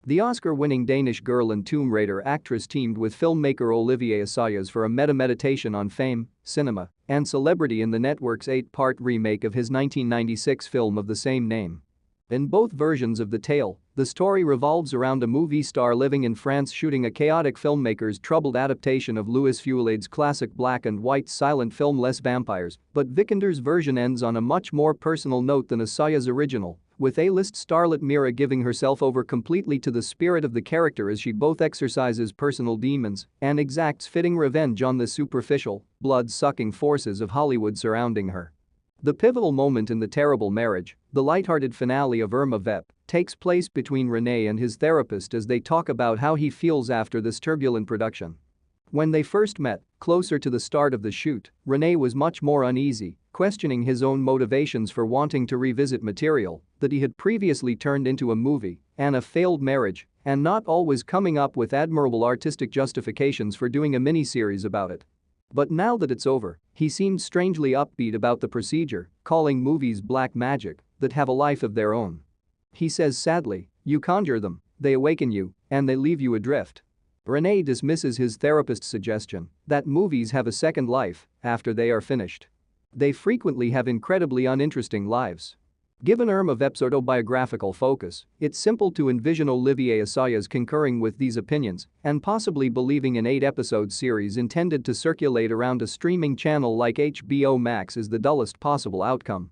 The Oscar-winning Danish girl and Tomb Raider actress teamed with filmmaker Olivier Assayas for a meta-meditation on fame, cinema, and celebrity in the network's 8-part remake of his 1996 film of the same name. In both versions of the tale, the story revolves around a movie star living in France shooting a chaotic filmmaker's troubled adaptation of Louis Feuillade's classic black and white silent film Les Vampires, but Vikander's version ends on a much more personal note than Assayas' original, with A-list starlet Mira giving herself over completely to the spirit of the character as she both exercises personal demons and exacts fitting revenge on the superficial, blood-sucking forces of Hollywood surrounding her. The pivotal moment in the terrible marriage, the lighthearted finale of Irma Vep, takes place between René and his therapist as they talk about how he feels after this turbulent production. When they first met, closer to the start of the shoot, René was much more uneasy, questioning his own motivations for wanting to revisit material that he had previously turned into a movie and a failed marriage, and not always coming up with admirable artistic justifications for doing a miniseries about it. But now that it's over, he seemed strangely upbeat about the procedure, calling movies black magic that have a life of their own. He says sadly, "You conjure them, they awaken you, and they leave you adrift." René dismisses his therapist's suggestion that movies have a second life after they are finished. They frequently have incredibly uninteresting lives. Given Irma Vep's autobiographical focus, it's simple to envision Olivier Assayas concurring with these opinions and possibly believing an 8-episode series intended to circulate around a streaming channel like HBO Max is the dullest possible outcome.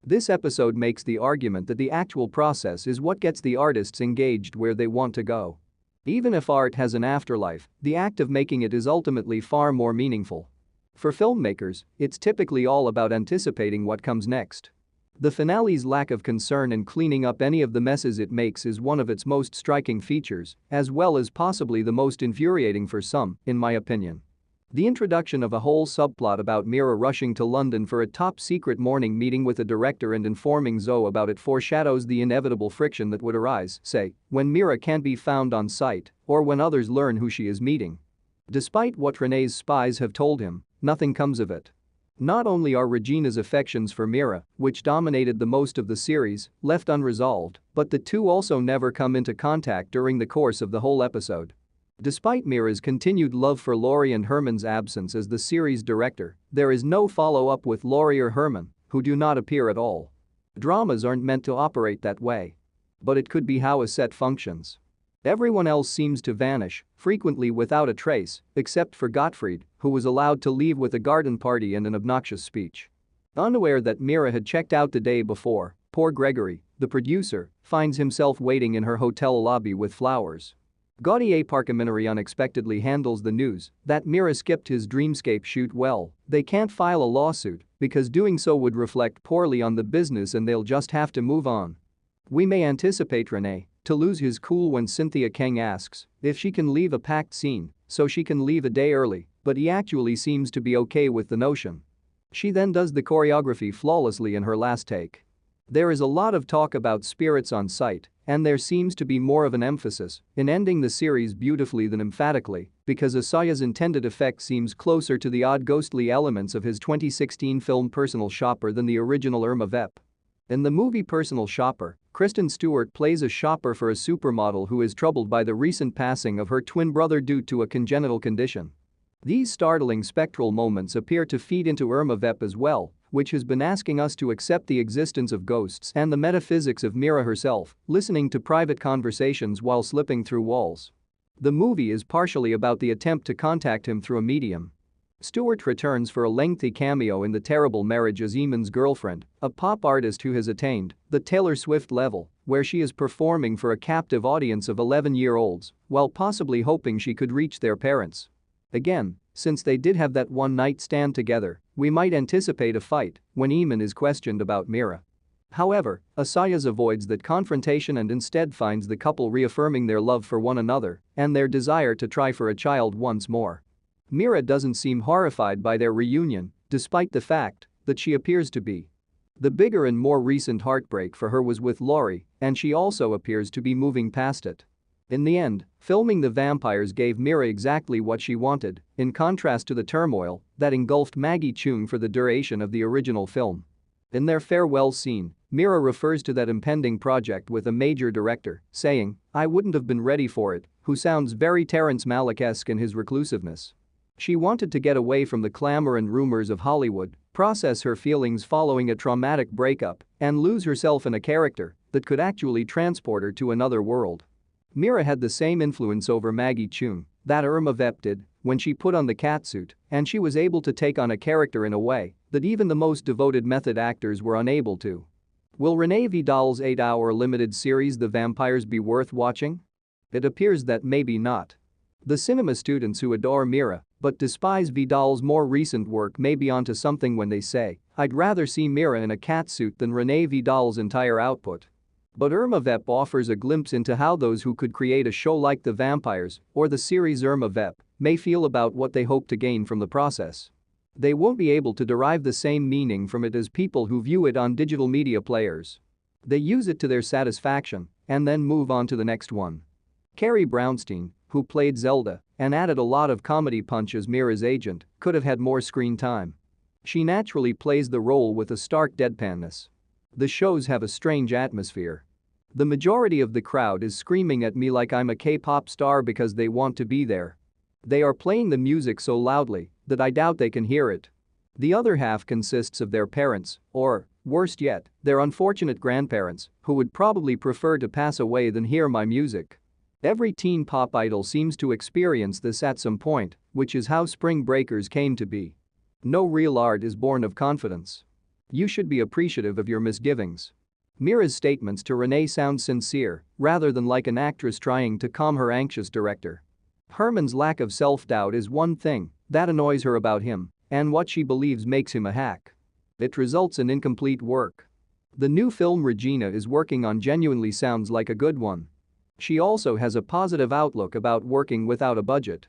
This episode makes the argument that the actual process is what gets the artists engaged where they want to go. Even if art has an afterlife, the act of making it is ultimately far more meaningful. For filmmakers, it's typically all about anticipating what comes next. The finale's lack of concern in cleaning up any of the messes it makes is one of its most striking features, as well as possibly the most infuriating for some, in my opinion. The introduction of a whole subplot about Mira rushing to London for a top-secret morning meeting with a director and informing Zoe about it foreshadows the inevitable friction that would arise, say, when Mira can't be found on site or when others learn who she is meeting. Despite what René's spies have told him, nothing comes of it. Not only are Regina's affections for Mira, which dominated the most of the series, left unresolved, but the two also never come into contact during the course of the whole episode. Despite Mira's continued love for Laurie and Herman's absence as the series director, there is no follow-up with Laurie or Herman, who do not appear at all. Dramas aren't meant to operate that way. But it could be how a set functions. Everyone else seems to vanish, frequently without a trace, except for Gottfried, who was allowed to leave with a garden party and an obnoxious speech. Unaware that Mira had checked out the day before, poor Gregory, the producer, finds himself waiting in her hotel lobby with flowers. Gautier Parcamineri unexpectedly handles the news that Mira skipped his dreamscape shoot. Well, they can't file a lawsuit because doing so would reflect poorly on the business and they'll just have to move on. We may anticipate René to lose his cool when Cynthia Kang asks if she can leave a packed scene so she can leave a day early, but he actually seems to be okay with the notion. She then does the choreography flawlessly in her last take. There is a lot of talk about spirits on site, and there seems to be more of an emphasis in ending the series beautifully than emphatically because Assayas' intended effect seems closer to the odd ghostly elements of his 2016 film Personal Shopper than the original Irma Vep. In the movie Personal Shopper, Kristen Stewart plays a shopper for a supermodel who is troubled by the recent passing of her twin brother due to a congenital condition. These startling spectral moments appear to feed into Irma Vep as well, which has been asking us to accept the existence of ghosts and the metaphysics of Mira herself, listening to private conversations while slipping through walls. The movie is partially about the attempt to contact him through a medium. Stewart returns for a lengthy cameo in The Terrible Marriage as Eamon's girlfriend, a pop artist who has attained the Taylor Swift level, where she is performing for a captive audience of 11-year-olds while possibly hoping she could reach their parents. Again, since they did have that one-night stand together, we might anticipate a fight when Eamon is questioned about Mira. However, Assayas avoids that confrontation and instead finds the couple reaffirming their love for one another and their desire to try for a child once more. Mira doesn't seem horrified by their reunion, despite the fact that she appears to be. The bigger and more recent heartbreak for her was with Laurie, and she also appears to be moving past it. In the end, filming the vampires gave Mira exactly what she wanted, in contrast to the turmoil that engulfed Maggie Cheung for the duration of the original film. In their farewell scene, Mira refers to that impending project with a major director, saying, "I wouldn't have been ready for it," who sounds very Terrence Malick-esque in his reclusiveness. She wanted to get away from the clamor and rumors of Hollywood, process her feelings following a traumatic breakup, and lose herself in a character that could actually transport her to another world. Mira had the same influence over Maggie Cheung that Irma Vep did when she put on the catsuit, and she was able to take on a character in a way that even the most devoted method actors were unable to. Will Renee Vidal's 8-hour limited series The Vampires be worth watching? It appears that maybe not. The cinema students who adore Mira but despise Vidal's more recent work may be onto something when they say, "I'd rather see Mira in a catsuit than Renee Vidal's entire output." But Irma Vep offers a glimpse into how those who could create a show like The Vampires or the series Irma Vep may feel about what they hope to gain from the process. They won't be able to derive the same meaning from it as people who view it on digital media players. They use it to their satisfaction and then move on to the next one. Carrie Brownstein, who played Zelda and added a lot of comedy punch as Mira's agent, could have had more screen time. She naturally plays the role with a stark deadpanness. The shows have a strange atmosphere. The majority of the crowd is screaming at me like I'm a K-pop star because they want to be there. They are playing the music so loudly that I doubt they can hear it. The other half consists of their parents, or, worst yet, their unfortunate grandparents, who would probably prefer to pass away than hear my music. Every teen pop idol seems to experience this at some point, which is how Spring Breakers came to be. No real art is born of confidence. You should be appreciative of your misgivings. Mira's statements to Renee sound sincere, rather than like an actress trying to calm her anxious director. Herman's lack of self-doubt is one thing that annoys her about him, and what she believes makes him a hack. It results in incomplete work. The new film Regina is working on genuinely sounds like a good one. She also has a positive outlook about working without a budget.